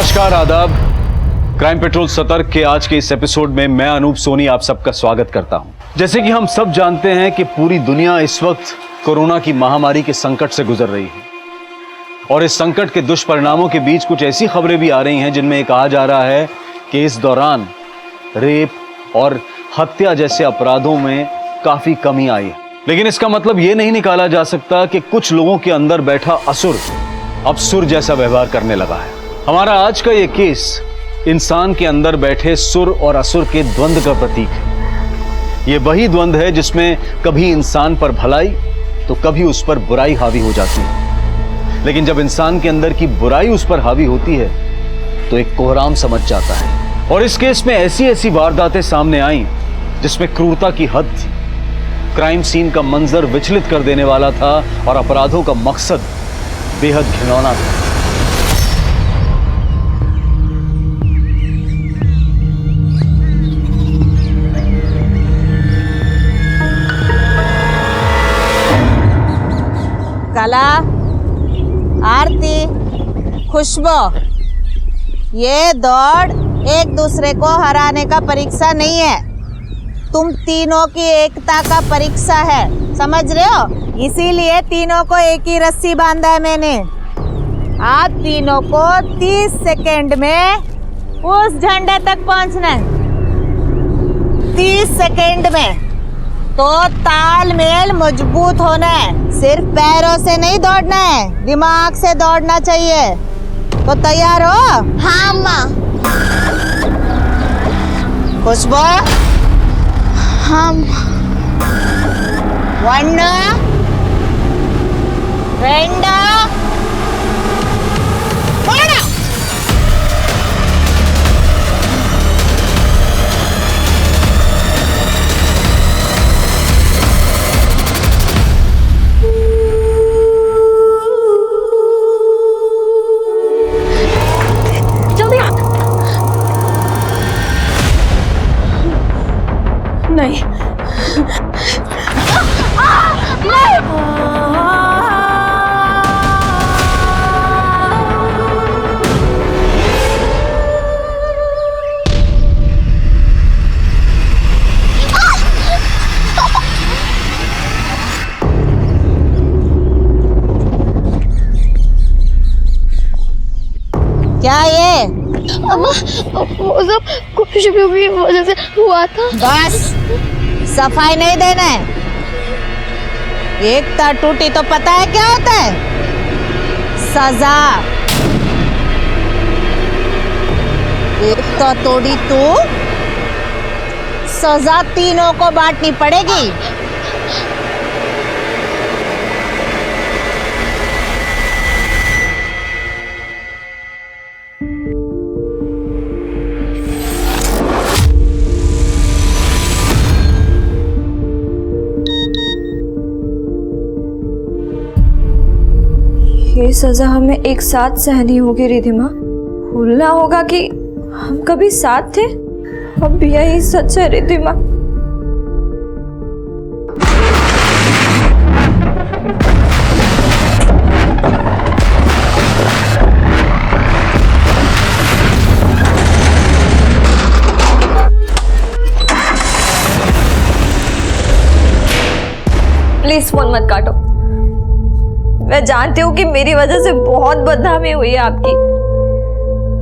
नमस्कार, आदाब। Crime petrol सतर्क के आज के इस एपिसोड में मैं अनूप सोनी आप सबका स्वागत करता हूं। जैसे कि हम सब जानते हैं कि पूरी दुनिया इस वक्त कोरोना की महामारी के संकट से गुजर रही है और इस संकट के दुष्परिणामों के बीच कुछ ऐसी खबरें भी आ रही हैं जिनमें ये कहा जा रहा है कि इस दौरान रेप और हत्या जैसे अपराधों में काफी कमी आई है। लेकिन इसका मतलब ये नहीं निकाला जा सकता कि कुछ लोगों के अंदर बैठा असुर अब सुर जैसा व्यवहार करने लगा है। हमारा आज का ये केस इंसान के अंदर बैठे सुर और असुर के द्वंद्व का प्रतीक है। ये वही द्वंद्व है जिसमें कभी इंसान पर भलाई तो कभी उस पर बुराई हावी हो जाती है। लेकिन जब इंसान के अंदर की बुराई उस पर हावी होती है तो एक कोहराम समझ जाता है। और इस केस में ऐसी ऐसी वारदातें सामने आई जिसमें क्रूरता की हद थी। क्राइम सीन का मंजर विचलित कर देने वाला था और अपराधों का मकसद बेहद घिनौना था। कला, आरती, खुशबू, ये दौड़ एक दूसरे को हराने का परीक्षा नहीं है, तुम तीनों की एकता का परीक्षा है, समझ रहे हो? इसीलिए तीनों को एक ही रस्सी बांधा है मैंने। आप तीनों को 30 सेकंड में उस झंडे तक पहुंचना है। 30 सेकंड में तो तालमेल मजबूत होना है, सिर्फ पैरों से नहीं दौड़ना है, दिमाग से दौड़ना चाहिए। तो तैयार हो? हाँ माँ। खुशबू? हाँ। 1 2 जल्दी आ। नहीं। क्या ये? अम्मा, वो सब खुशबू की वजह से हुआ था। बस सफाई नहीं देना है। एकता टूटी तो पता है क्या होता है? सजा। एकता तोड़ी तो सजा तीनों को बांटनी पड़ेगी। ये सजा हमें एक साथ सहनी होगी रिधिमा। भूलना होगा कि हम कभी साथ थे। अब यही सच है रिधिमा। प्लीज फोन मत काटो। मैं जानती हूँ कि मेरी वजह से बहुत बदनामी हुई है आपकी,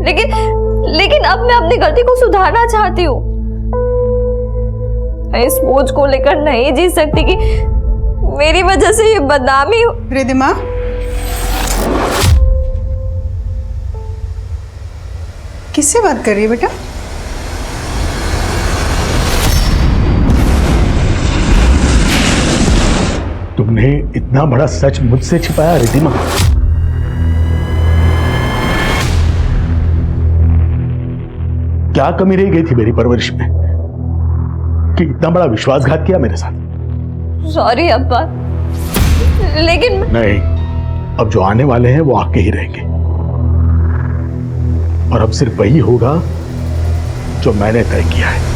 लेकिन अब मैं अपनी गलती को सुधारना चाहती हूँ। मैं इस बोझ को लेकर नहीं जी सकती कि मेरी वजह से ये बदनामी हो। रिधिमा, किससे बात कर रही है बेटा? तुमने इतना बड़ा सच मुझसे छिपाया रिधिमा? क्या कमी रह गई थी मेरी परवरिश में कि इतना बड़ा विश्वासघात किया मेरे साथ? सॉरी अब्बा, लेकिन नहीं, अब जो आने वाले हैं वो आके ही रहेंगे और अब सिर्फ वही होगा जो मैंने तय किया है।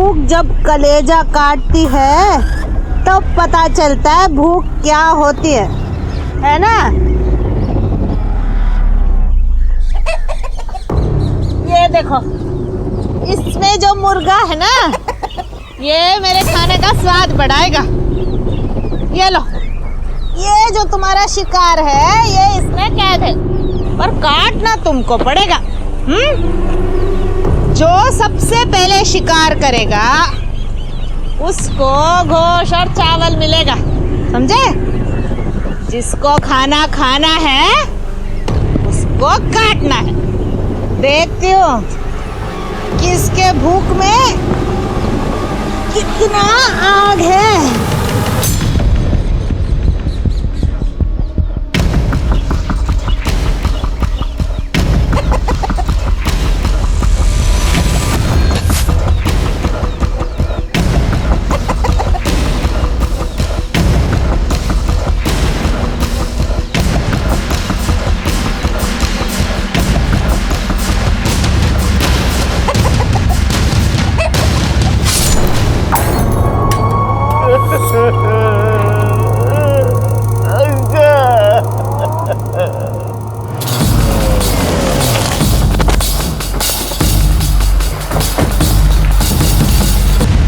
भूख जब कलेजा काटती है तब पता चलता है भूख क्या होती है ना? ये देखो, इसमें जो मुर्गा है ना, ये मेरे खाने का स्वाद बढ़ाएगा। ये लो, ये जो तुम्हारा शिकार है ये इसमें कैद है, पर काटना तुमको पड़ेगा। जो सबसे पहले शिकार करेगा उसको गोश्त और चावल मिलेगा, समझे? जिसको खाना खाना है उसको काटना है। देखती हो किसके भूख में कितना आग है।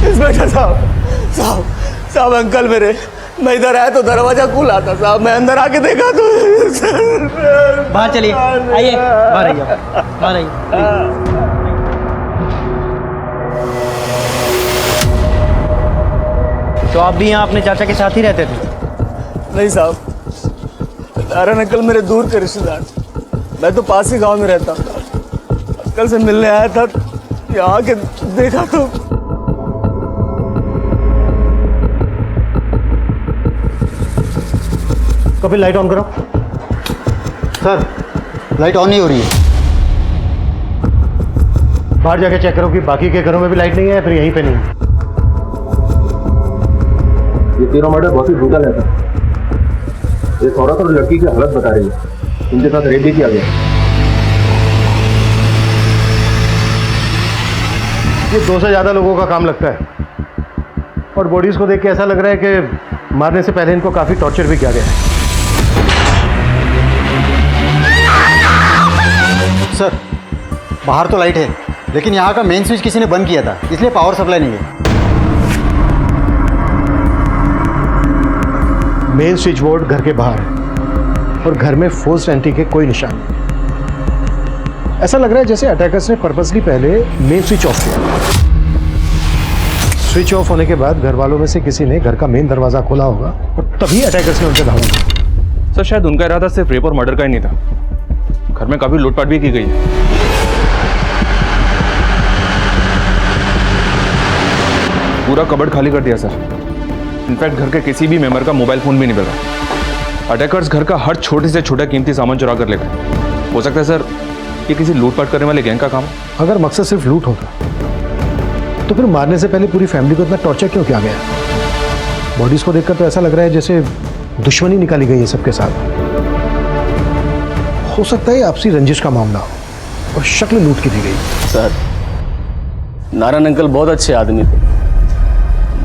इंस्पेक्टर साहब अंकल मेरे, मैं इधर आया तो दरवाजा खुला था साहब, मैं अंदर आके देखा तो बाहर चलिए, आइए बाहर आइए, बाहर आइए। तो आप भी यहाँ अपने चाचा के साथ ही रहते थे? नहीं साहब, नारायण अंकल मेरे दूर के रिश्तेदार, मैं तो पास ही गांव में रहता। अंकल से मिलने आया था, यहाँ आके देखा तो कपिल लाइट ऑन करो। सर लाइट ऑन नहीं हो रही है। बाहर जाके चेक करो कि बाकी के घरों में भी लाइट नहीं है, फिर यहीं पे नहीं है। ये तीनों मर्डर बहुत ही ब्रूटल है सर। एक औरत और लड़की की हालत बता रही है, उनके साथ रेप भी किया गया। ये 2 से ज़्यादा लोगों का काम लगता है, और बॉडीज को देख के ऐसा लग रहा है कि मारने से पहले इनको काफ़ी टॉर्चर भी किया गया है। सर बाहर तो लाइट है, लेकिन यहाँ का मेन स्विच किसी ने बंद किया था, इसलिए पावर सप्लाई नहीं है। मेन स्विच बोर्ड घर के बाहर है और घर में फोर्स्ड एंट्री के कोई निशान नहीं। ऐसा लग रहा है जैसे अटैकर्स ने पर्पसली पहले मेन स्विच ऑफ किया। स्विच ऑफ होने के बाद घर वालों में से किसी ने घर का मेन दरवाजा खोला होगा और तभी अटैकर्स ने उनसे धावा किया। सर शायद उनका इरादा सिर्फ रेप और मर्डर का ही नहीं था, घर में काफी लूटपाट भी की गई है। पूरा कबर्ड खाली कर दिया सर। इनफैक्ट घर के किसी भी मेंबर का मोबाइल फोन भी नहीं मिला। अटैकर्स घर का हर छोटे से छोटा कीमती सामान चुरा कर ले गए। हो सकता है सर ये किसी लूटपाट करने वाले गैंग का काम है। अगर मकसद सिर्फ लूट होता तो फिर मारने से पहले पूरी फैमिली को इतना टॉर्चर क्यों किया गया? बॉडीज को देखकर तो ऐसा लग रहा है जैसे दुश्मनी निकाली गई है सबके साथ। हो सकता है आपसी रंजिश का मामला हो और शक्ल लूट की दी गई। सर नारायण अंकल बहुत अच्छे आदमी थे,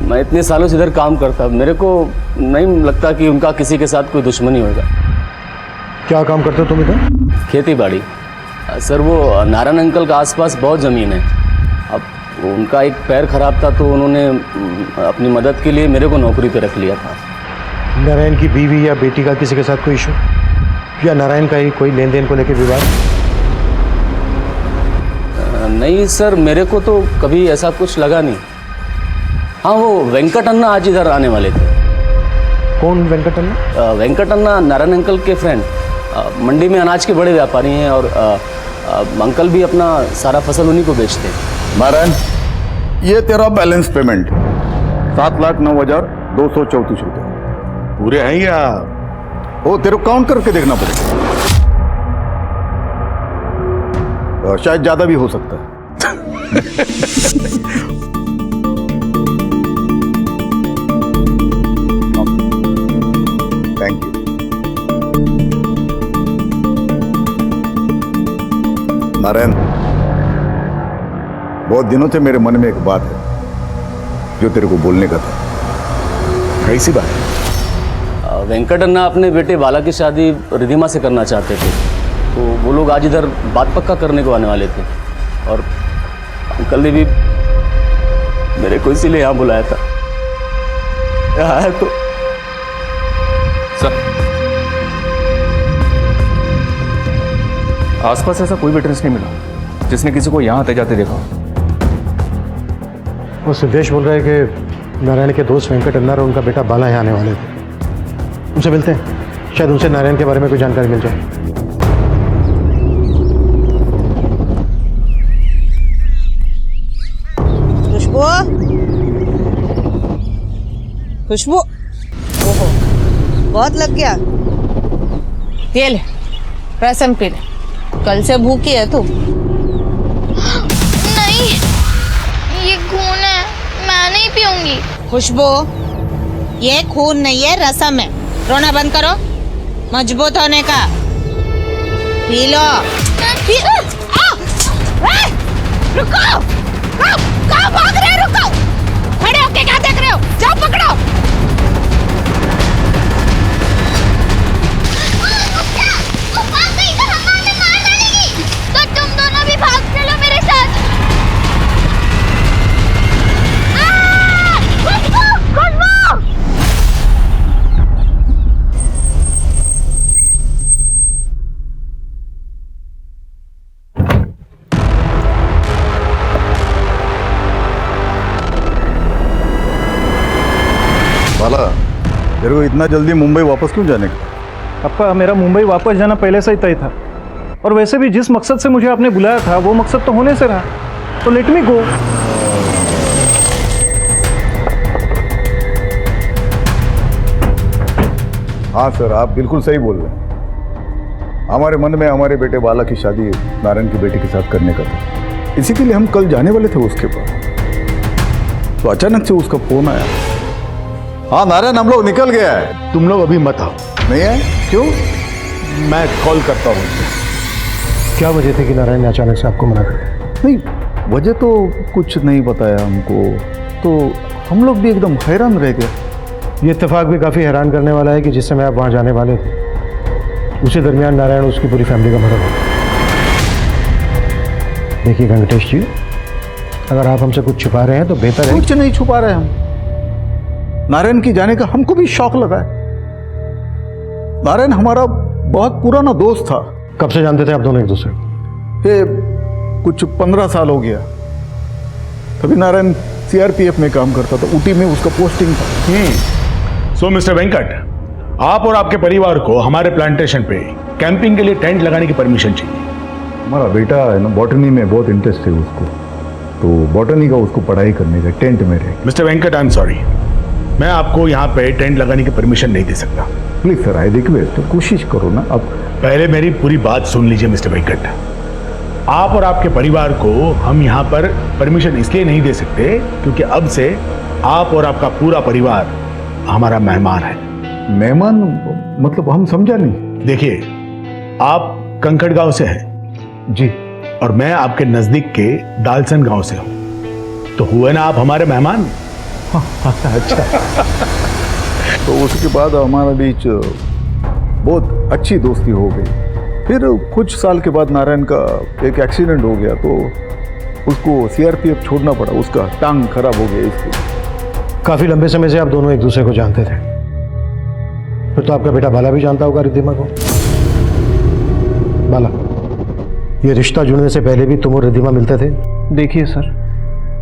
मैं इतने सालों से इधर काम करता, मेरे को नहीं लगता कि उनका किसी के साथ कोई दुश्मनी होगा। क्या काम करते हो तुम इधर? खेती बाड़ी सर। वो नारायण अंकल का आसपास बहुत ज़मीन है, अब उनका एक पैर खराब था तो उन्होंने अपनी मदद के लिए मेरे को नौकरी पे रख लिया था। नारायण की बीवी या बेटी का किसी के साथ कोई इशू, या नारायण का ही कोई लेन देन को लेकर विवाद? नहीं सर, मेरे को तो कभी ऐसा कुछ लगा नहीं। हाँ, वो वेंकट अन्ना आज इधर आने वाले थे। कौन वेंकट अन्ना? वेंकट अन्ना नारायण अंकल के फ्रेंड, मंडी में अनाज के बड़े व्यापारी हैं और अंकल भी अपना सारा फसल उन्हीं को बेचते हैं। नारायण, ये तेरा बैलेंस पेमेंट 7,09,234 रुपये पूरे हैं या वो तेरे को काउंट करके देखना पड़ेगा, शायद ज्यादा भी हो सकता है। Thank you. नारायण, बहुत दिनों से मेरे मन में एक बात है, जो तेरे को बोलने का था। कैसी बात? वेंकट अन्ना अपने बेटे बाला की शादी रिधिमा से करना चाहते थे, तो वो लोग आज इधर बात पक्का करने को आने वाले थे, और अंकल ने भी मेरे को इसीलिए यहाँ बुलाया था। यहाँ है तो सर, आसपास ऐसा कोई विटनेस नहीं मिला जिसने किसी को यहाँ आते जाते देखा। वो सिद्धेश बोल रहा है कि नारायण के दोस्त वेंकट अन्ना और उनका बेटा बाला यहाँ आने वाले थे। उनसे मिलते हैं, शायद उनसे नारायण के बारे में कोई जानकारी मिल जाए। खुशबू, खुशबू, ओहो, बहुत लग गया। ये ले, रसम पी ले। कल से भूखी है तू। नहीं, ये खून है, मैं नहीं पीऊंगी। खुशबू, ये खून नहीं है, रसम है। रोना बंद करो, मजबूत होने का। P low. रुको, कहाँ भाग रहे हो? रुको, खड़े होके क्या देख रहे हो? जाओ पकड़ो। तो तुम दोनों भी भाग चलो मेरे साथ। खुशबू, खुशबू। बाला, तेरे को इतना जल्दी मुंबई वापस क्यों जाने का? पापा, मेरा मुंबई वापस जाना पहले से ही तय था, और वैसे भी जिस मकसद से मुझे आपने बुलाया था वो मकसद तो होने से रहा, तो लेट मी गो। हाँ सर, आप बिल्कुल सही बोल रहे हैं। हमारे मन में हमारे बेटे बाला की शादी नारायण की बेटी के साथ करने का था, इसी के लिए हम कल जाने वाले थे उसके पास। तो अचानक से उसका फोन आया। हाँ नारायण, हम लोग निकल गया है, तुम लोग अभी मत आओ। नहीं है? क्यों? मैं कॉल करता हूँ। क्या वजह थी कि नारायण ने अचानक से आपको मना कर दिया? नहीं, वजह तो कुछ नहीं बताया हमको, तो हम लोग भी एकदम हैरान रह गए। ये इत्तेफाक भी काफ़ी हैरान करने वाला है कि जिस समय आप वहाँ जाने वाले थे उसी दरमियान नारायण उसकी पूरी फैमिली का मर्डर हो गया। देखिए वेंकटेश जी, अगर आप हमसे कुछ छुपा रहे हैं तो बेहतर है। कुछ नहीं छुपा रहे हम। नारायण की जाने का हमको भी शौक लगा है। नारायण हमारा बहुत पुराना दोस्त था। कब से जानते थे आप दोनों एक दूसरे को? ये कुछ 15 साल हो गया। तभी नारायण सीआरपीएफ में काम करता था, ऊटी में उसका पोस्टिंग था। सो मिस्टर वेंकट, आप और आपके परिवार को हमारे प्लांटेशन पे कैंपिंग के लिए टेंट लगाने की परमिशन चाहिए। हमारा बेटा है ना, बॉटनी में बहुत इंटरेस्ट है उसको, तो बॉटनी का उसको पढ़ाई करने का टेंट में रहे। Mister Venkat, I am sorry, मैं आपको यहाँ पे टेंट लगाने की परमिशन नहीं दे सकता। प्लीज सर, आई रिक्वेस्ट, तो कोशिश करो ना। अब पहले मेरी पूरी बात सुन लीजिए मिस्टर वेंकट। आप और आपके परिवार को हम यहाँ पर परमिशन इसलिए नहीं दे सकते क्योंकि अब से आप और आपका पूरा परिवार हमारा मेहमान है। मेहमान मतलब हम समझा नहीं। देखिए, आप कंकड़ गांव से हैं जी, और मैं आपके नजदीक के दालसन गांव से हूँ, तो हुए ना आप हमारे मेहमान। अच्छा। तो उसके बाद हमारे बीच बहुत अच्छी दोस्ती हो गई। फिर कुछ साल के बाद नारायण का एक एक्सीडेंट हो गया, तो उसको सीआरपीएफ छोड़ना पड़ा, उसका टांग खराब हो गया। इसलिए काफ़ी लंबे समय से आप दोनों एक दूसरे को जानते थे। फिर तो आपका बेटा बाला भी जानता होगा रिद्धिमा को। बाला, ये रिश्ता जुड़ने से पहले भी तुम और रिद्धिमा मिलते थे? देखिए सर,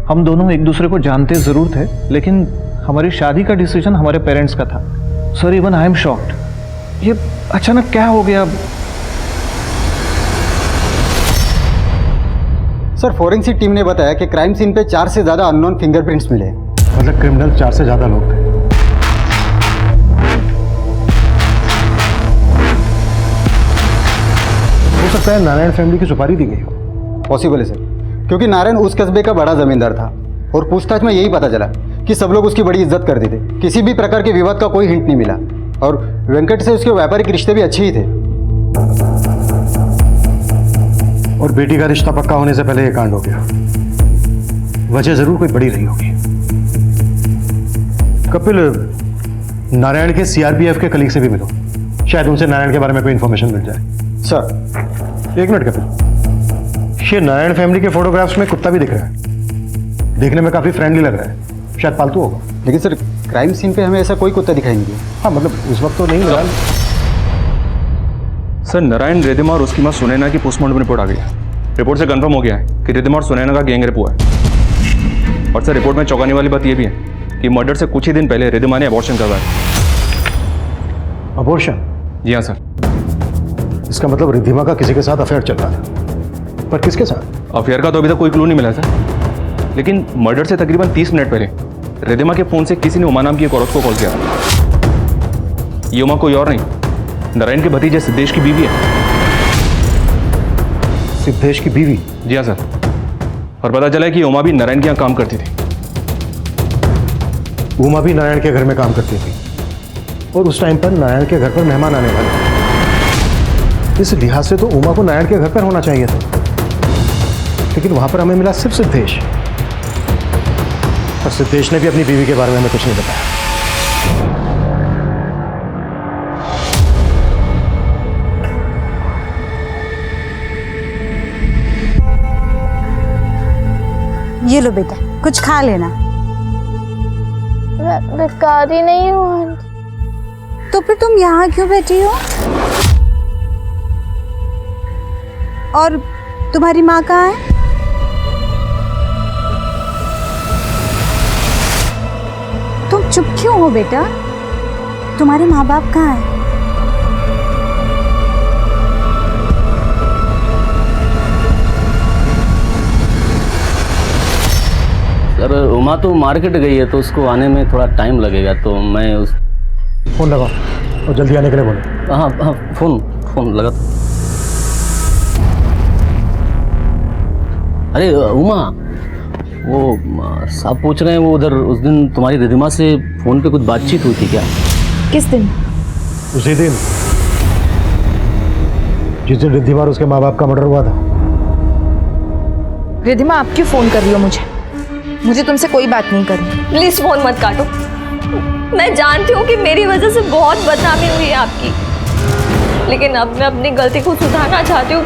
हम दोनों एक दूसरे को जानते ज़रूर थे, लेकिन हमारी शादी का डिसीजन हमारे पेरेंट्स का था। Sir, even I am shocked. ये अचानक क्या हो गया? सर, फोरेंसिक टीम ने बताया कि क्राइम सीन पे 4 से ज़्यादा अननोन फिंगरप्रिंट्स मिले। मतलब क्रिमिनल 4 से ज़्यादा लोग थे। हो सकता है नारायण फैमिली की सुपारी दी गई हो। पॉसिबल है सर, क्योंकि नारायण उस कस्बे का बड़ा जमींदार था, और पूछताछ में यही पता चला कि सब लोग उसकी बड़ी इज्जत करते थे। किसी भी प्रकार के विवाद का कोई हिंट नहीं मिला, और वेंकट से उसके व्यापारिक रिश्ते भी अच्छे ही थे। और बेटी का रिश्ता पक्का होने से पहले ये कांड हो गया। वजह जरूर कोई बड़ी रही होगी। कपिल, नारायण के सीआरपीएफ के कलीग से भी मिलो, शायद उनसे नारायण के बारे में कोई इन्फॉर्मेशन मिल जाए। सर। एक मिनट कपिल, ये नारायण फैमिली के फोटोग्राफ्स में कुत्ता भी दिख रहा है, देखने में काफी फ्रेंडली लग रहा है, शायद पालतू होगा। लेकिन सर, क्राइम सीन पे हमें ऐसा कोई कुत्ता दिखाई नहीं दिया। हाँ मतलब उस वक्त तो नहीं लगा। सर नारायण, रिधिमा और उसकी मां सुनैना की पोस्टमार्टम रिपोर्ट आ गई है। रिपोर्ट से कंफर्म हो गया है कि रिधिमा और सुनैना का गैंग रेप हुआ है। और सर रिपोर्ट में चौंकाने वाली बात यह भी है कि मर्डर से कुछ ही दिन पहले रिधिमा ने अबॉर्शन करवाया। अबॉर्शन? जी हाँ सर। इसका मतलब रिधिमा का किसी के साथ अफेयर चल रहा था, पर किसके साथ? अफेयर का तो अभी तक कोई क्लू नहीं मिला सर, लेकिन मर्डर से तकरीबन 30 मिनट पहले रिधिमा के फोन से किसी ने उमा नाम की एक औरत को कॉल किया था। ये उमा कोई और नहीं, नारायण के भतीजे सिद्धेश की बीवी है। सिद्धेश की बीवी? जी हाँ सर। और पता चला है कि उमा भी नारायण के यहाँ काम करती थी। उमा भी नारायण के घर में काम करती थी और उस टाइम पर नारायण के घर पर मेहमान आने वाले। इस लिहाज से तो उमा को नारायण के घर पर होना चाहिए था, लेकिन वहां पर हमें मिला सिर्फ सिद्धेश, और सिद्धेश ने भी अपनी बीवी के बारे में हमें कुछ नहीं बताया। ये लो बेटा, कुछ खा लेना। मैं भिखारी नहीं हूँ आंटी। तो फिर तुम यहाँ क्यों बैठी हो? और तुम्हारी माँ कहाँ है? तुम चुप क्यों हो बेटा? तुम्हारे माँ बाप कहाँ हैं? सर उमा तो मार्केट गई है, तो उसको आने में थोड़ा टाइम लगेगा, तो मैं उस फोन लगाओ और जल्दी आने के लिए बोलो। हाँ हाँ, फोन लगा। अरे उमा, वो साहब पूछ रहे हैं, वो उधर उस दिन तुम्हारी रिधिमा से फोन पे कुछ बातचीत हुई थी क्या? किस दिन? उसी दिन जिस दिन रिधिमा और उसके माँ बाप का मर्डर हुआ था। रिधिमा, आप क्यों फोन कर रही हो मुझे? मुझे तुमसे कोई बात नहीं करनी। प्लीज फोन मत काटो। मैं जानती हूँ कि मेरी वजह से बहुत बदनामी हुई है आपकी, लेकिन अब मैं अपनी गलती को सुधारना चाहती हूँ।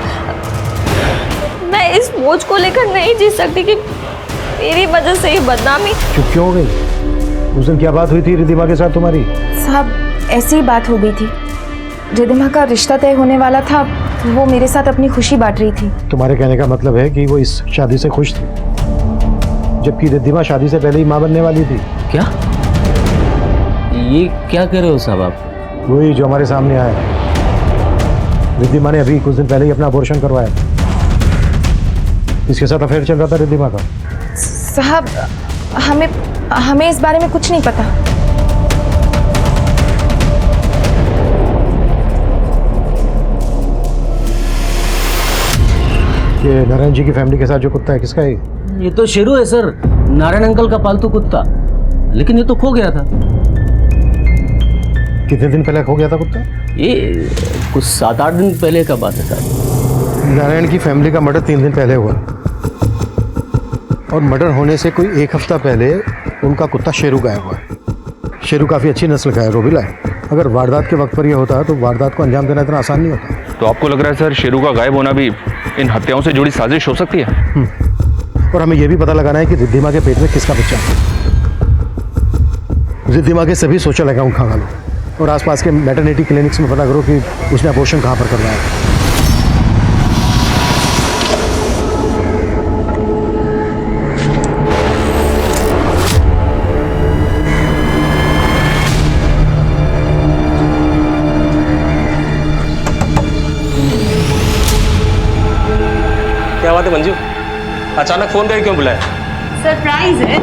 मैं इस बोझ को लेकर नहीं जी सकती कि मेरी वजह से ही बदनामी। चुप क्यों हो गई? उस दिन क्या बात हुई थी रिधिमा के साथ तुम्हारी? साहब, ऐसी ही बात हो गई थी। रिधिमा का रिश्ता तय होने वाला था, वो मेरे साथ अपनी खुशी बांट रही थी। तुम्हारे कहने का मतलब है कि वो इस शादी से खुश थी, जबकि रिधिमा शादी से पहले ही मां बनने वाली थी। क्या? ये क्या कह रहे हो साहब आप? वही जो हमारे सामने आया। रिधिमा ने अभी कुछ दिन पहले ही अपना अबॉर्शन करवाया। इसके साथ अफेयर चल रहा था रिधिमा का। साहब, हमें इस बारे में कुछ नहीं पता। ये नारायण जी की फैमिली के साथ जो कुत्ता है, किसका है? ये तो शेरू है सर, नारायण अंकल का पालतू कुत्ता, लेकिन ये तो खो गया था। कितने दिन पहले खो गया था कुत्ता? ये कुछ 7-8 दिन पहले का बात है सर। नारायण की फैमिली का मर्डर 3 दिन पहले हुआ, और मर्डर होने से कोई 1 हफ्ता पहले उनका कुत्ता शेरू गायब हुआ है। शेरू काफ़ी अच्छी नस्ल का है, रोबिला है। अगर वारदात के वक्त पर यह होता तो वारदात को अंजाम देना इतना आसान नहीं होता। तो आपको लग रहा है सर शेरू का गायब होना भी इन हत्याओं से जुड़ी साजिश हो सकती है? और हमें यह भी पता लगाना है कि रिधिमा के पेट में किसका बच्चा है। रिधिमा के सभी सोशल अकाउंट खंगालो और आसपास के मैटरनिटी क्लिनिक्स में पता करो कि उसने अबॉर्शन कहाँ पर करवाया है। क्या बात है मंजू, अचानक फोन करके क्यों बुलाया? सरप्राइज है।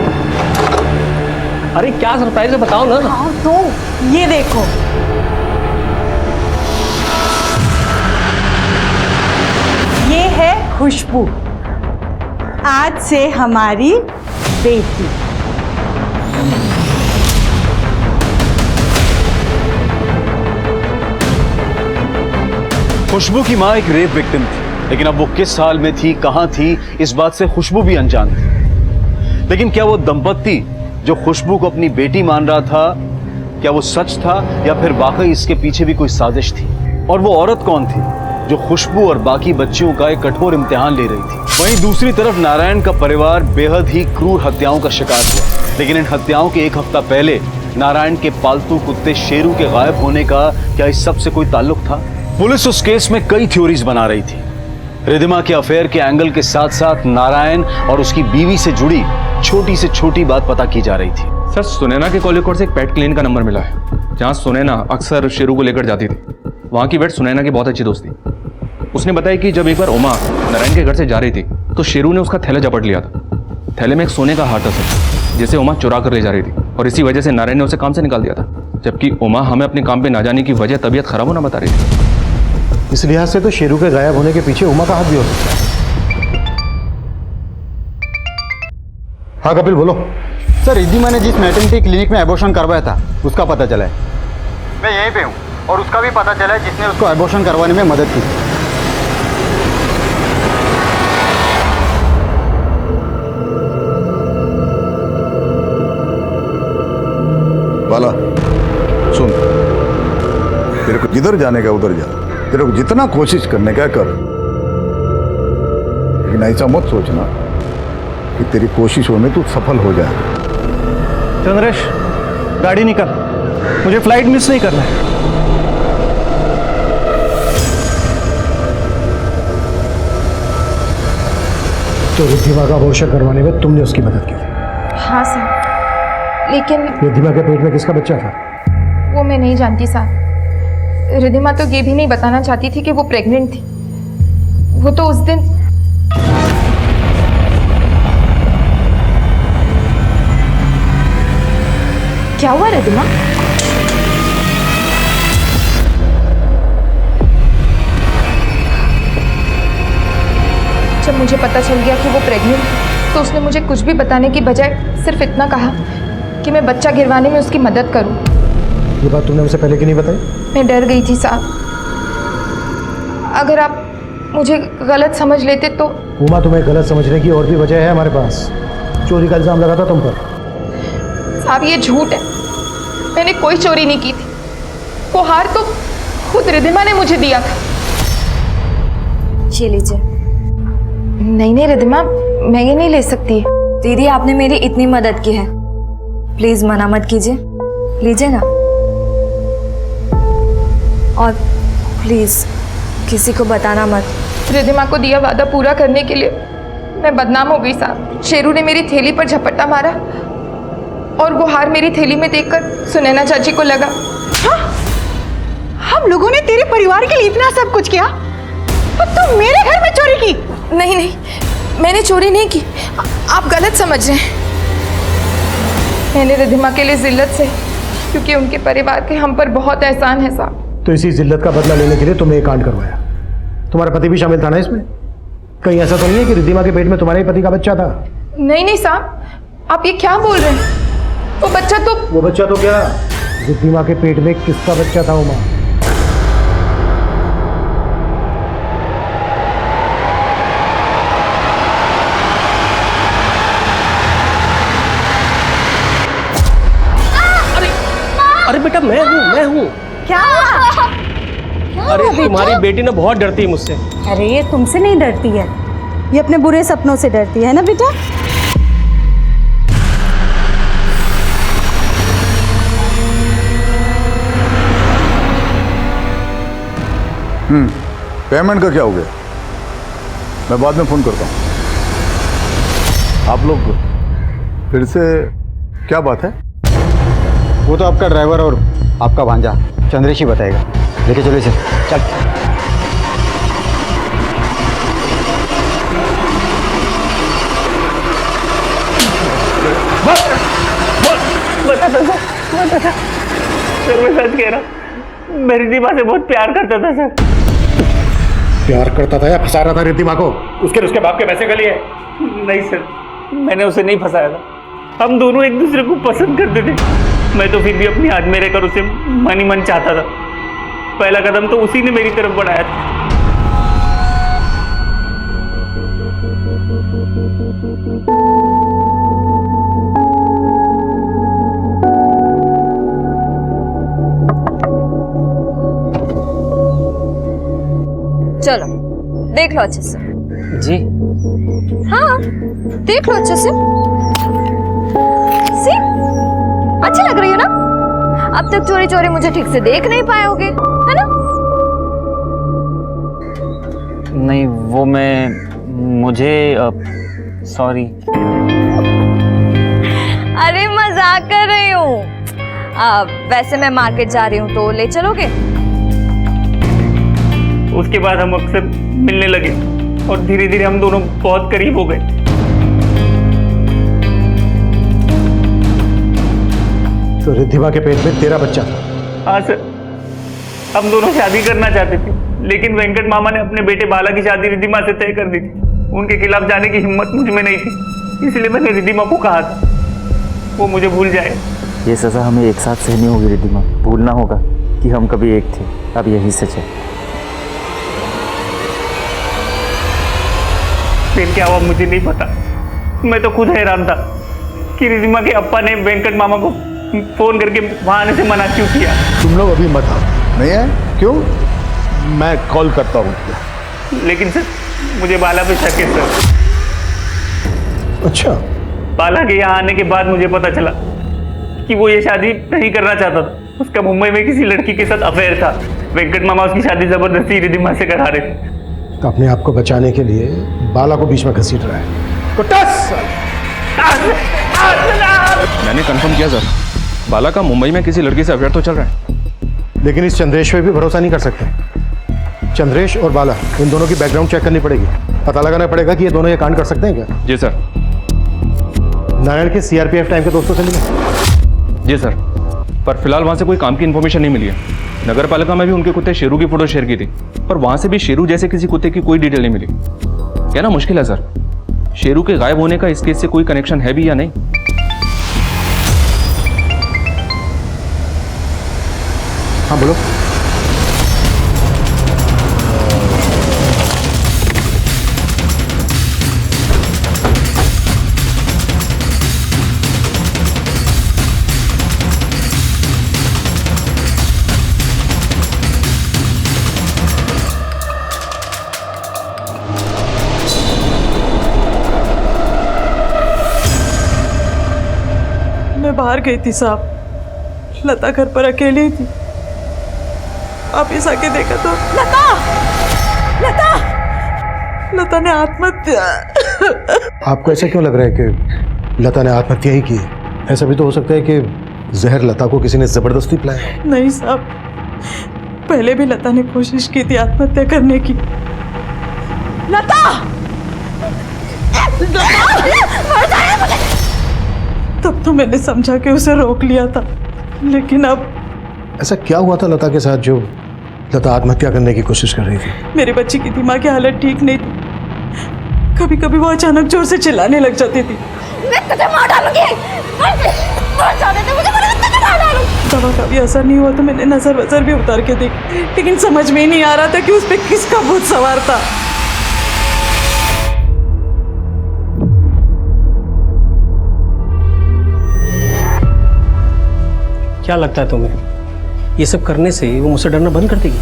अरे क्या सरप्राइज है, बताओ ना। हाँ तो ये देखो, ये है खुशबू, आज से हमारी बेटी। खुशबू की मां एक रेप विक्टिम थी, लेकिन अब वो किस हाल में थी, कहां थी, इस बात से खुशबू भी अनजान थी। लेकिन क्या वो दंपत्ति जो खुशबू को अपनी बेटी मान रहा था, क्या वो सच था या फिर वाकई इसके पीछे भी कोई साजिश थी? और वो औरत कौन थी जो खुशबू और बाकी बच्चियों का एक कठोर इम्तिहान ले रही थी? वहीं दूसरी तरफ नारायण का परिवार बेहद ही क्रूर हत्याओं का शिकार हुआ। लेकिन इन हत्याओं के एक हफ्ता पहले नारायण के पालतू कुत्ते शेरू के गायब होने का क्या इस सब से कोई ताल्लुक था? पुलिस उस केस में कई थ्योरीज बना रही थी। रिधिमा के अफेयर के एंगल के साथ साथ नारायण और उसकी बीवी से जुड़ी छोटी से छोटी बात पता की जा रही थी। सर, सुनैना के कॉलिकोट से एक पेट क्लिनिक का नंबर मिला है, जहाँ सुनैना अक्सर शेरू को लेकर जाती थी। वहाँ की वेट सुनैना की बहुत अच्छी दोस्त थी। उसने बताया कि जब एक बार उमा नारायण के घर से जा रही थी तो शेरू ने उसका थैला झपट लिया था। थैले में एक सोने का हार था सर, जिसे उमा चुरा कर ले जा रही थी, और इसी वजह से नारायण ने उसे काम से निकाल दिया था। जबकि उमा हमें अपने काम पे ना जाने की वजह तबीयत खराब होना बता रही थी। इस लिहाज से तो शेरू के गायब होने के पीछे उमा का हाथ भी हो सकता है। हाँ कपिल बोलो। सर, रिद्धिमा ने जिस मैटरनिटी क्लिनिक में एबॉर्शन करवाया था उसका पता चला है। मैं यहीं पे हूँ और उसका भी पता चला है जिसने उसको एबॉर्शन करवाने में मदद की। बाला सुन, तेरे को जिधर जाने का उधर जा, तेरे को जितना कोशिश करने का कर, लेकिन ऐसा मत सोचना कि तेरी कोशिशों में तू सफल हो जाए। चंद्रेश, गाड़ी निकल, मुझे फ्लाइट मिस नहीं करना है। तो रिद्धिमा का अबॉर्शन करवाने में तुमने उसकी मदद की थी? हाँ सर, लेकिन रिद्धिमा के पेट में किसका बच्चा था? वो मैं नहीं जानती साहब। रिद्धिमा तो ये भी नहीं बताना चाहती थी कि वो प्रेग्नेंट थी। वो तो उस दिन क्या हुआ रिद्धिमा? जब मुझे पता चल गया कि वो प्रेग्नेंट तो उसने मुझे कुछ भी बताने की बजाय सिर्फ इतना कहा कि मैं बच्चा गिरवाने में उसकी मदद करूं। ये बात तुमने मुझे पहले क्यों नहीं बताई? मैं डर गई थी साहब, अगर आप मुझे गलत समझ लेते तो। उमा, तुम्हें गलत समझने की और भी वजह है हमारे पास। चोरी का इल्जाम लगा था तुम पर। साहब ये झूठ है, मैंने कोई चोरी नहीं की थी। वो हार तो खुद रिद्धिमा ने मुझे दिया था। ये लीजिए। नहीं नहीं रिद्धिमा, मैं ये नहीं ले सकती। दीदी, आपने मेरी इतनी मदद की है, प्लीज मना मत कीजिए, लीजिए ना। और प्लीज किसी को बताना मत। रिद्धिमा को दिया वादा पूरा करने के लिए मैं बदनाम हो गई साहब। शेरू ने मेरी थैली पर झपट्टा मारा और वो हार मेरी थैली में देखकर सुनैना चाची को लगा। हाँ? हम लोगों ने तेरे परिवार के लिए इतना सब कुछ किया और तुम मेरे घर में चोरी की? नहीं नहीं, मैंने चोरी नहीं की, आप गलत समझ रहे हैं। मैंने रिद्धिमा के लिए जिल्लत से, क्योंकि उनके परिवार के हम पर बहुत एहसान है साहब। तो इसी जिल्लत का बदला लेने के लिए तुमने ये कांड करवाया। तुम्हारा पति भी शामिल था ना इसमें? कहीं ऐसा तो नहीं है कि रिद्धिमा के पेट में तुम्हारे पति का बच्चा था? नहीं नहीं साहब, आप ये क्या बोल रहे हैं? वो बच्चा तो क्या? रिद्धिमा के पेट में किसका बच्चा था उमा? अरे बेटा, मैं हूँ। क्या? अरे तुम्हारी बेटी ना बहुत डरती है मुझसे। अरे ये तुमसे नहीं डरती है, ये अपने बुरे सपनों से डरती है ना बेटा। पेमेंट का क्या हो गया? मैं बाद में फोन करता हूँ। आप लोग फिर से क्या बात है? वो तो आपका ड्राइवर और आपका भांजा चंद्रेश ही बताएगा। लेके चलो इसे। चल। सर मैं सच कह रहा, मैं रिद्धिमा से बहुत प्यार करता था सर। प्यार करता था या फंसा रहा था रिद्धिमा को? उसके बाप के पैसे का लिए? नहीं सर, मैंने उसे नहीं फंसाया था। हम दोनों एक दूसरे को पसंद करते थे। मैं तो फिर भी अपनी हाथ में रहकर उसे मन ही मन चाहता था। पहला कदम तो उसी ने मेरी तरफ बढ़ाया था। चलो देख लो अच्छे से। जी हाँ देख लो अच्छे से। सी अच्छी लग रही हो ना? अब तक चोरी चोरी मुझे ठीक से देख नहीं पाए होगे, है ना? नहीं वो मुझे सॉरी। अरे मजाक कर रही हूँ। वैसे मैं मार्केट जा रही हूँ तो ले चलोगे? उसके बाद हम अक्सर मिलने लगे और धीरे धीरे हम दोनों बहुत करीब हो गए। तो रिद्धिमा के पेट में तेरा बच्चा था? हाँ सर, हम दोनों शादी करना चाहते थे, लेकिन वेंकट मामा ने अपने बेटे बाला की शादी रिद्धिमा से तय कर दी थी। उनके खिलाफ जाने की हिम्मत मुझ में नहीं थी, इसलिए मैंने रिद्धिमा को कहा था वो मुझे भूल जाए। ये सजा हमें एक साथ सहनी होगी रिद्धिमा। भूलना होगा कि हम कभी एक थे। अब यही सच है। फिर क्या हुआ मुझे नहीं पता। मैं तो खुद हैरान था कि रिद्धिमा के अप्पा ने वेंकट मामा को फोन करके वहां आने से मना क्यों किया। तुम लोग अभी मत आओ। नहीं है? क्यों? मैं कॉल करता हूँ। लेकिन सर मुझे बाला पे शक है सर। अच्छा। बाला के यहाँ आने के बाद मुझे पता चला कि वो ये शादी नहीं करना चाहता था। उसका मुंबई में किसी लड़की के साथ अफेयर था। वेंकट मामा उसकी शादी जबरदस्ती रिद्धिमा से करा रहे थे। तो अपने आप को बचाने के लिए बाला को बीच में घसीट रहा है। कुट्टस! मैंने कंफर्म किया सर, बाला का मुंबई में किसी लड़की से अफेयर तो चल रहा है। लेकिन इस चंद्रेश पे भी भरोसा नहीं कर सकते। चंद्रेश और बाला इन दोनों की बैकग्राउंड चेक करनी पड़ेगी। पता लगाना पड़ेगा कि ये दोनों ये कांड कर सकते हैं क्या। जी सर। नारायण के सीआरपीएफ टाइम के दोस्तों से मिले? जी सर, पर फिलहाल वहाँ से कोई काम की इन्फॉर्मेशन नहीं मिली है। नगर पालिका में भी उनके कुत्ते शेरू की फोटो शेयर की थी, पर वहाँ से भी शेरू जैसे किसी कुत्ते की कोई डिटेल नहीं मिली। कहना मुश्किल है सर, शेरू के गायब होने का इस केस से कोई कनेक्शन है भी या नहीं। हाँ बोलो। मैं बाहर गई थी साहब, लता घर पर अकेली थी। आप इस आके देखा तो लता ने आत्महत्या। आपको ऐसा क्यों लग रहा है कि लता ने आत्महत्या ही की है? ऐसा भी तो हो सकता है कि जहर लता को किसी ने जबरदस्ती पिलाया। नहीं साहब, पहले भी लता ने कोशिश की थी आत्महत्या करने की। तब तो मैंने समझा कि उसे रोक लिया था, लेकिन अब ऐसा क्या हुआ था लता के साथ जो लता आत्महत्या करने की कोशिश कर रही थी? मेरे बच्चे की दिमागी हालत ठीक नहीं थी। कभी कभी वो अचानक जोर से चिल्लाने लग जाती थी। मैं तुझे मार डालूंगी। मार जाने दे मुझे, मैं तुझे मार डालूंगी। दवा का भी असर नहीं हुआ तो मैंने नजर वजर भी उतार के देखी, लेकिन समझ में ही नहीं आ रहा था कि उस पर किसका भूत सवार था। क्या लगता है तुम्हें ये सब करने से वो मुझसे डरना बंद कर देगी?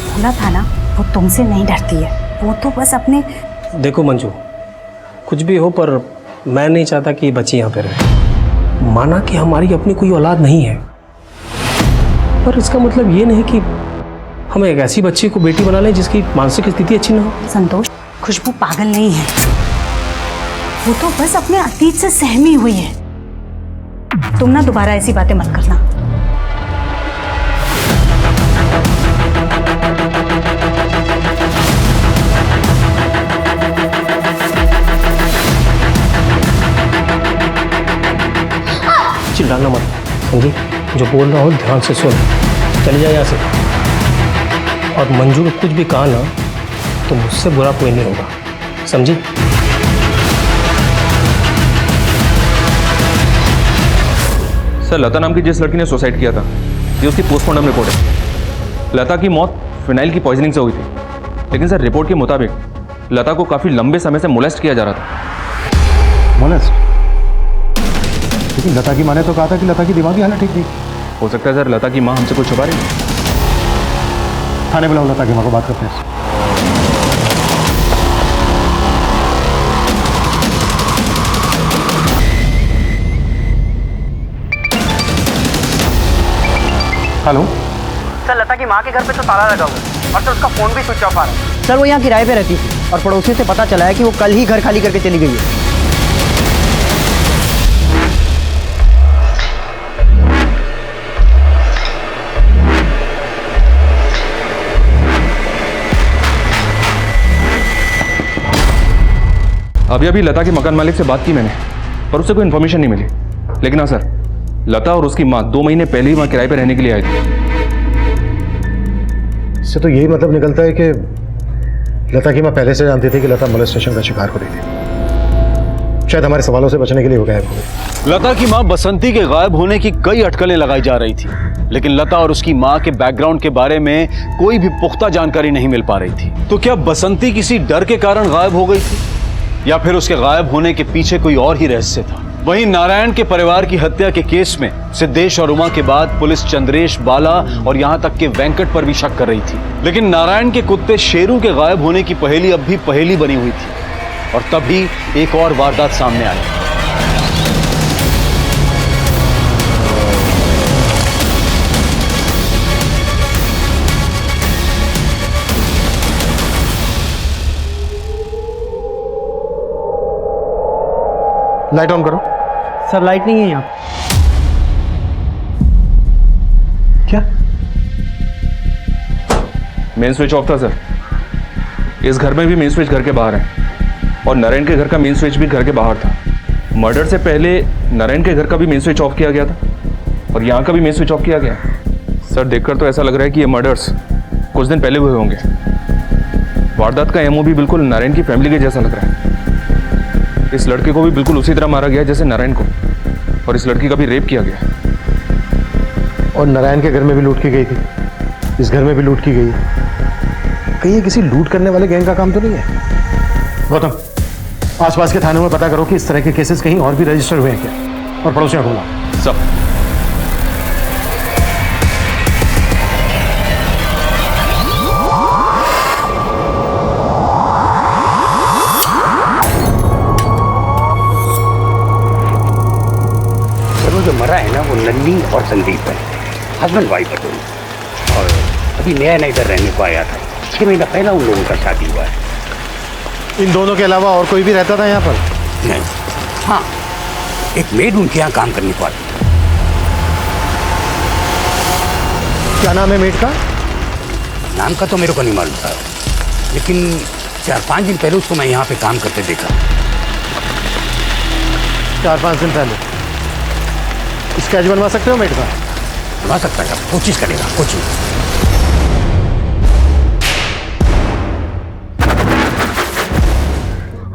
बोला था ना, वो तुमसे नहीं डरती है, वो तो बस अपने। देखो मंजू, कुछ भी हो पर मैं नहीं चाहता कि बच्ची यहाँ पे रहे। माना कि हमारी अपनी कोई औलाद नहीं है, पर इसका मतलब ये नहीं कि हम एक ऐसी बच्ची को बेटी बना लें जिसकी मानसिक स्थिति अच्छी ना हो। संतोष, खुशबू पागल नहीं है, वो तो बस अपने अतीत से सहमी हुई है। तुम ना दोबारा ऐसी बातें मत करना। चिल्लाना मत, समझी? जो बोल रहा हो ध्यान से सुन। चले जाए यहाँ से। और मंजू को कुछ भी कहा ना तो मुझसे बुरा कोई नहीं होगा, समझी? सर, लता नाम की जिस लड़की ने सुसाइड किया था, ये उसकी पोस्टमार्टम रिपोर्ट है। लता की मौत फिनाइल की पॉइजनिंग से हुई थी, लेकिन सर रिपोर्ट के मुताबिक लता को काफी लंबे समय से मोलेस्ट किया जा रहा था। मोलेस्ट? लेकिन लता की माँ ने तो कहा था कि लता की दिमागी हालत ठीक थी। हो सकता है सर लता की माँ हमसे कुछ छुपा रही है। थाने बुलाओ लता की माँ को, बात करते हैं। हेलो सर, लता की माँ के घर पे तो ताला लगा हुआ है और सर उसका फोन भी स्विच ऑफ आ रहा है। सर वो यहाँ किराए पे रहती थी और पड़ोसी से पता चला है कि वो कल ही घर खाली करके चली गई है। अभी अभी लता के मकान मालिक से बात की मैंने, पर उससे कोई इन्फॉर्मेशन नहीं मिली। लेकिन हाँ सर, लता और उसकी माँ 2 महीने पहले ही वहाँ किराए पे रहने के लिए आए थे। इससे तो यही मतलब निकलता है कि लता की माँ पहले से जानती थी कि लता मोलेस्टेशन का शिकार हो रही थी। शायद हमारे सवालों से बचने के लिए वो गायब हो गई। लता की मां बसंती के गायब होने की कई अटकलें लगाई जा रही थी, लेकिन लता और उसकी मां के बैकग्राउंड के बारे में कोई भी पुख्ता जानकारी नहीं मिल पा रही थी। तो क्या बसंती किसी डर के कारण गायब हो गई थी, या फिर उसके गायब होने के पीछे कोई और ही रहस्य था? वहीं नारायण के परिवार की हत्या के केस में सिद्धेश और उमा के बाद पुलिस चंद्रेश, बाला और यहां तक के वेंकट पर भी शक कर रही थी। लेकिन नारायण के कुत्ते शेरू के गायब होने की पहेली अब भी पहेली बनी हुई थी, और तभी एक और वारदात सामने आई। लाइट ऑन करो। सर लाइट नहीं है यहाँ। क्या? मेन स्विच ऑफ था सर। इस घर में भी मेन स्विच घर के बाहर है, और नारायण के घर का मेन स्विच भी घर के बाहर था। मर्डर से पहले नारायण के घर का भी मेन स्विच ऑफ किया गया था, और यहाँ का भी मेन स्विच ऑफ किया गया। सर देखकर तो ऐसा लग रहा है कि ये मर्डर्स कुछ दिन पहले हुए होंगे। वारदात का एमओ भी बिल्कुल नारायण की फैमिली के जैसा लग रहा है। इस लड़के को भी बिल्कुल उसी तरह मारा गया जैसे नारायण को, और इस लड़की का भी रेप किया गया। और नारायण के घर में भी लूट की गई थी, इस घर में भी लूट की गई। कहीं ये किसी लूट करने वाले गैंग का काम तो नहीं है? गौतम, आसपास के थानों में पता करो कि इस तरह के केसेस कहीं और भी रजिस्टर हुए हैं क्या, और पड़ोसियों को बुलाओ। सब जो मरा है ना वो नन्नी और संदीप है, हस्बैंड वाइफ है दोनों, और अभी नया नया इधर रहने को आया था। 6 महीना पहला उन लोगों का शादी हुआ है। इन दोनों के अलावा और कोई भी रहता था यहाँ पर? नहीं। हाँ, एक मेड उनके यहाँ काम करने को आती है। क्या नाम है मेड का? नाम का तो मेरे को नहीं मालूम था, लेकिन 4-5 दिन पहले उसको मैं यहाँ पे काम करते देखा। 4-5 दिन पहले? स्केच बनवा सकते हो मेड का? बनवा सकता है, कोशिश करेगा, कोशिश।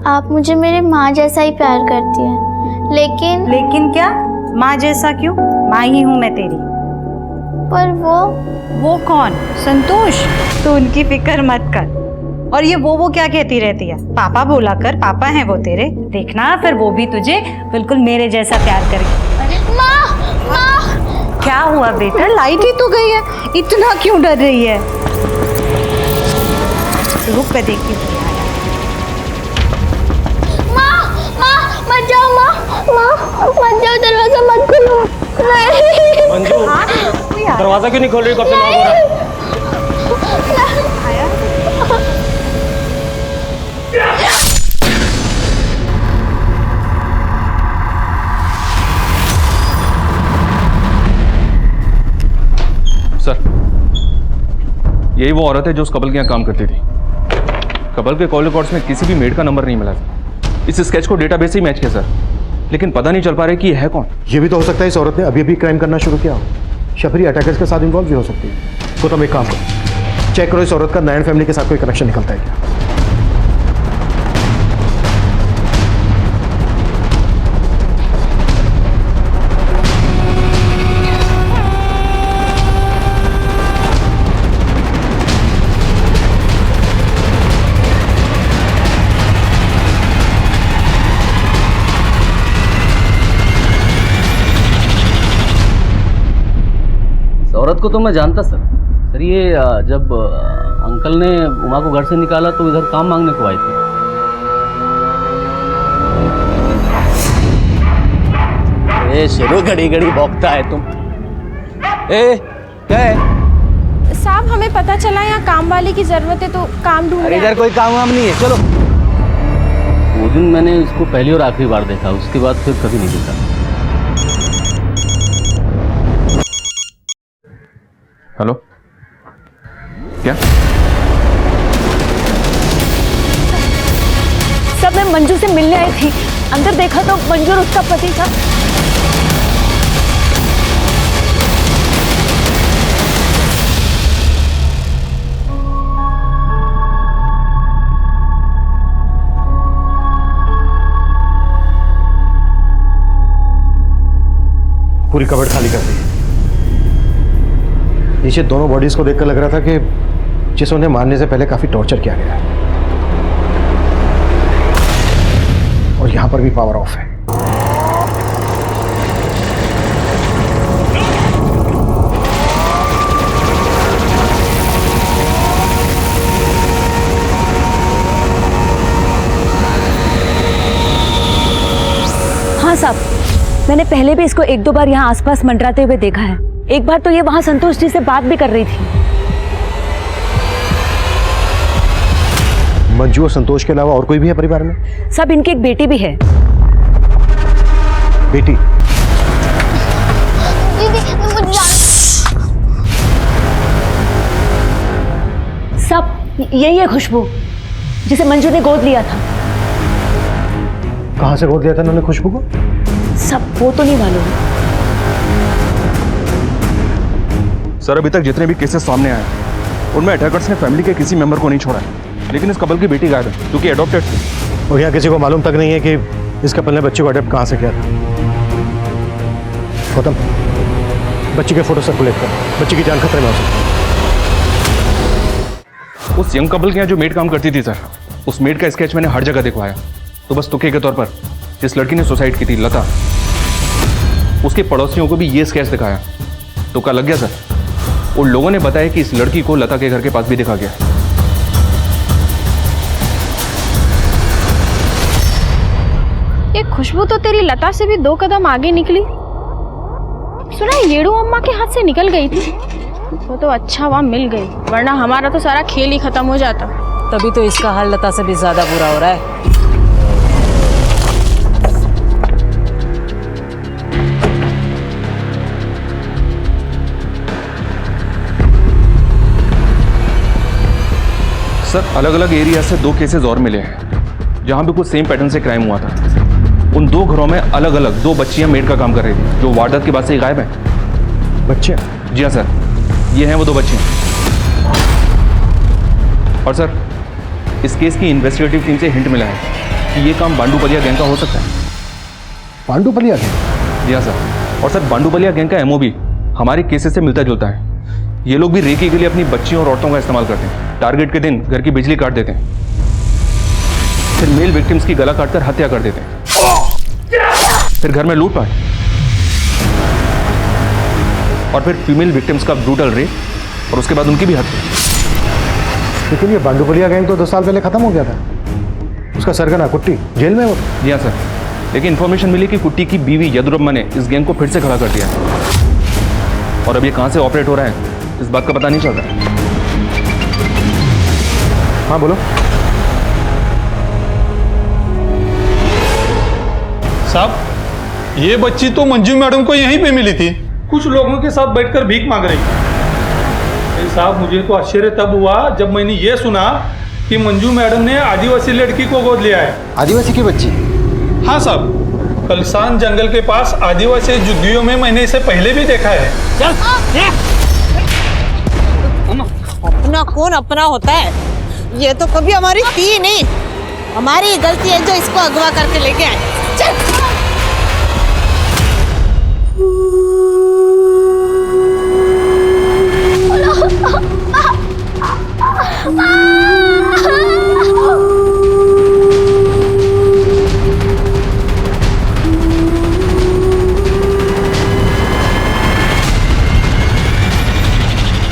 आप मुझे मेरी माँ जैसा ही प्यार करती हैं, लेकिन क्या? माँ जैसा क्यों? माँ ही हूँ मैं तेरी। पर वो कौन? संतोष। तो उनकी फिक्र मत कर। और ये वो क्या कहती रहती है? पापा बोला कर, पापा हैं वो तेरे। देखना फिर वो भी तुझे बिल्कुल मेरे जैसा प्यार करेगी। क्या हुआ बेटा? लाइट ही तो गई है, इतना क्यों डर रही है? रुक पे देखती हूँ। मत जाओ माँ, मत जाओ, दरवाजा मत खोलो। नहीं। मंजू, दरवाजा क्यों नहीं खोल रही? कब से नॉक हो रहा है? सर, यही वो औरत है जो उस कपल के यहाँ काम करती थी। कपल के कॉल रिकॉर्ड्स में किसी भी मेड का नंबर नहीं मिला था। इस स्केच को डेटाबेस से ही मैच किया सर, लेकिन पता नहीं चल पा रहा है कि यह है कौन। ये भी तो हो सकता है इस औरत ने अभी अभी क्राइम करना शुरू किया हो। शफरी अटैकर्स के साथ इन्वॉल्व भी हो सकती है। तो तुम एक काम करो, चेक करो इस औरत का नारायण फैमिली के साथ कोई कनेक्शन निकलता है क्या। औरत को तो मैं जानता सर, सर ये जब अंकल ने उमा को घर से निकाला तो इधर काम मांगने को आए थे। ए शेरो, घड़ी घड़ी भौंकता है तुम। ए क्या है? साहब हमें पता चला यहाँ काम वाले की जरूरत है तो काम ढूंढ। अरे इधर कोई काम वाम नहीं है, चलो। वो दिन मैंने इसको पहली और आखिरी बार देखा, उसके बाद फिर कभी नहीं देखा। हेलो, क्या? सब मैं मंजू से मिलने आई थी, अंदर देखा तो मंजू और उसका पति था। पूरी कबर्ड खाली कर दी। नीचे दोनों बॉडीज को देखकर लग रहा था कि जिसे उन्हें मारने से पहले काफी टॉर्चर किया गया है। और यहां पर भी पावर ऑफ है। हाँ साहब, मैंने पहले भी इसको एक दो बार यहाँ आसपास मंडराते हुए देखा है। एक बार तो ये वहां संतोष जी से बात भी कर रही थी। मंजू और संतोष के अलावा और कोई भी है परिवार में? सब इनकी एक बेटी भी है। बेटी? सब यही है खुशबू, जिसे मंजू ने गोद लिया था। कहां से गोद लिया था उन्होंने खुशबू को? सब वो तो नहीं मालूम। सर अभी तक जितने भी केसेस सामने आए उनमें अटैकर्स ने फैमिली के किसी मेंबर को नहीं छोड़ा है, लेकिन इस कपल की बेटी गायब है जो कि एडॉप्टेड थी। और यहाँ किसी को मालूम तक नहीं है कि इस कपल ने बच्चे को अडॉप्ट कहाँ से किया था। गौतम, बच्ची के फोटो सर्कुलेट कर, बच्ची की जान खतरे में हो सकती है। उस यंग कपल के यहाँ जो मेड काम करती थी सर, उस मेड का स्केच मैंने हर जगह दिखवाया। तो बस तुक्के के तौर पर जिस लड़की ने सुसाइड की थी, लता, उसके पड़ोसियों को भी ये स्केच दिखाया। तुक्का लग गया सर। उन लोगों ने बताया कि इस लड़की को लता के घर के पास भी देखा गया। ये खुशबू तो तेरी लता से भी 2 कदम आगे निकली। सुना येड़ू अम्मा के हाथ से निकल गई थी, वो तो अच्छा हुआ मिल गई, वरना हमारा तो सारा खेल ही खत्म हो जाता। तभी तो इसका हाल लता से भी ज्यादा बुरा हो रहा है। सर अलग अलग एरिया से 2 केसेस और मिले हैं जहां भी कुछ सेम पैटर्न से क्राइम हुआ था। उन 2 घरों में अलग अलग 2 बच्चियां मेड का काम कर रही थी जो वारदात के बाद से ही गायब है। बच्चे? जी हाँ सर, ये हैं वो 2 बच्चियां। और सर इस केस की इन्वेस्टिगेटिव टीम से हिंट मिला है कि ये काम बांडूपलिया गैंग का हो सकता है। बांडूपलिया गैंग? जी हाँ सर। और सर बांडूपलिया गैंग का एमओ भी हमारे केसेस से मिलता जुलता है। ये लोग भी रेकी के लिए अपनी बच्चियों और औरतों का इस्तेमाल करते हैं। टारगेट के दिन घर की बिजली काट देते हैं, फिर मेल विक्टिम्स की गला काटकर हत्या कर देते हैं, फिर घर में लूटपाट, और फिर फीमेल विक्टिम्स का ब्रूटल रेप और उसके बाद उनकी भी हत्या। लेकिन ये बांडूपलिया गैंग तो 2 साल पहले खत्म हो गया था। उसका सरगना कुट्टी जेल में हो। जी हाँ सर, लेकिन इंफॉर्मेशन मिली कि कुट्टी की बीवी यदुरम्मा ने इस गैंग को फिर से खड़ा कर दिया, और अब ये कहां से ऑपरेट हो रहा है इस बात का पता नहीं चल रहा। हाँ बोलो। साहब ये बच्ची तो मंजू मैडम को यहीं पे मिली थी, कुछ लोगों के साथ बैठकर भीख मांग रही थी। साहब मुझे तो आश्चर्य तब हुआ जब मैंने ये सुना कि मंजू मैडम ने आदिवासी लड़की को गोद लिया है। आदिवासी की बच्ची? हाँ साहब, कलसान जंगल के पास आदिवासी झुग्गियों में मैंने इसे पहले भी देखा है। अपना कौन अपना होता है? ये तो कभी हमारी थी नहीं, हमारी गलती है जो इसको अगवा करके लेके आए। चल।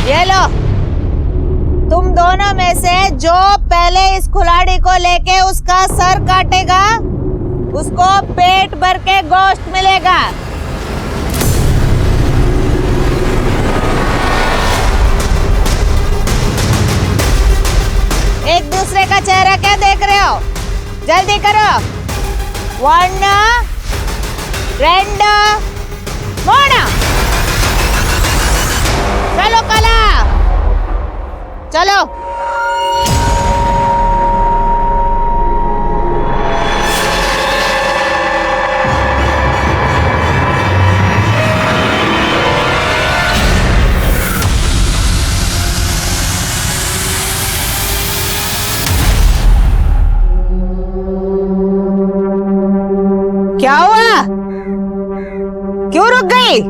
ये लो लेके उसका सर काटेगा, उसको पेट भर के गोश्त मिलेगा। एक दूसरे का चेहरा क्या देख रहे हो? जल्दी करो। 1 2 3 चलो कला, चलो। क्या हुआ? क्यों रुक गई?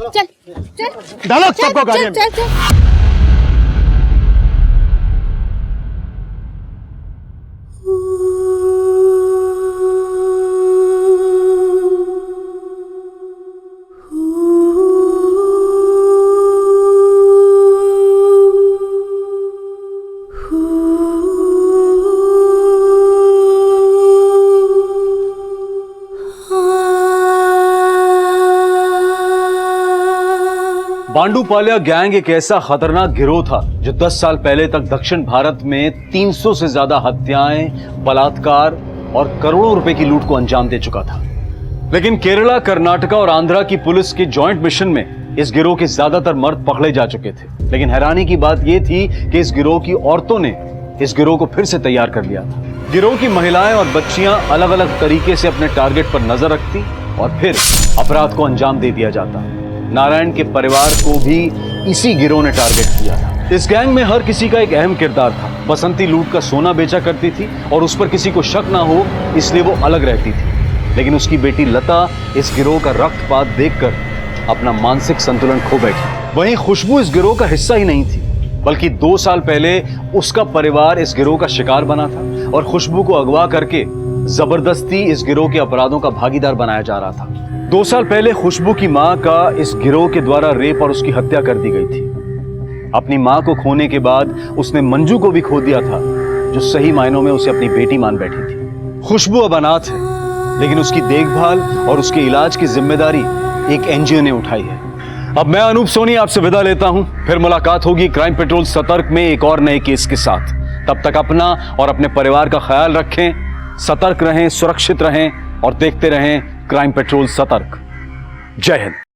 चल चल डालो सबको गाड़ी में। चल चल बांडूपाल्या गैंग एक ऐसा खतरनाक गिरोह था जो 10 साल पहले तक दक्षिण भारत में 300 से ज्यादा हत्याएं, बलात्कार और करोड़ों रुपए की लूट को अंजाम दे चुका था। लेकिन केरला, कर्नाटका और आंध्रा की पुलिस के जॉइंट मिशन में इस गिरोह के ज्यादातर मर्द पकड़े जा चुके थे। लेकिन हैरानी की बात यह थी कि इस गिरोह की औरतों ने इस गिरोह को फिर से तैयार कर लिया था। गिरोह की महिलाएं और बच्चियां अलग अलग तरीके से अपने टारगेट पर नजर रखती और फिर अपराध को अंजाम दे दिया जाता। नारायण के परिवार को भी इसी गिरोह ने टारगेट किया था। इस गैंग में हर किसी का एक अहम किरदार था। बसंती लूट का सोना बेचा करती थी और उस पर किसी को शक ना हो इसलिए वो अलग रहती थी। लेकिन उसकी बेटी लता इस गिरोह का रक्तपात देखकर अपना मानसिक संतुलन खो बैठी। वहीं खुशबू इस गिरोह का हिस्सा ही नहीं थी, बल्कि 2 साल पहले उसका परिवार इस गिरोह का शिकार बना था और खुशबू को अगवा करके जबरदस्ती इस गिरोह के अपराधों का भागीदार बनाया जा रहा था। 2 साल पहले खुशबू की मां का इस गिरोह के द्वारा रेप और उसकी हत्या कर दी गई थी। अपनी मां को खोने के बाद उसने मंजू को भी खो दिया था, जो सही मायनों में उसे अपनी बेटी मान बैठी थी। खुशबू अब अनाथ है, लेकिन उसकी देखभाल और उसके इलाज की जिम्मेदारी एक एनजीओ ने उठाई है। अब मैं अनूप सोनी आपसे विदा लेता हूं। फिर मुलाकात होगी क्राइम पेट्रोल सतर्क में एक और नए केस के साथ। तब तक अपना और अपने परिवार का ख्याल रखें, सतर्क रहें, सुरक्षित रहें और देखते रहें क्राइम पेट्रोल सतर्क। जय हिंद।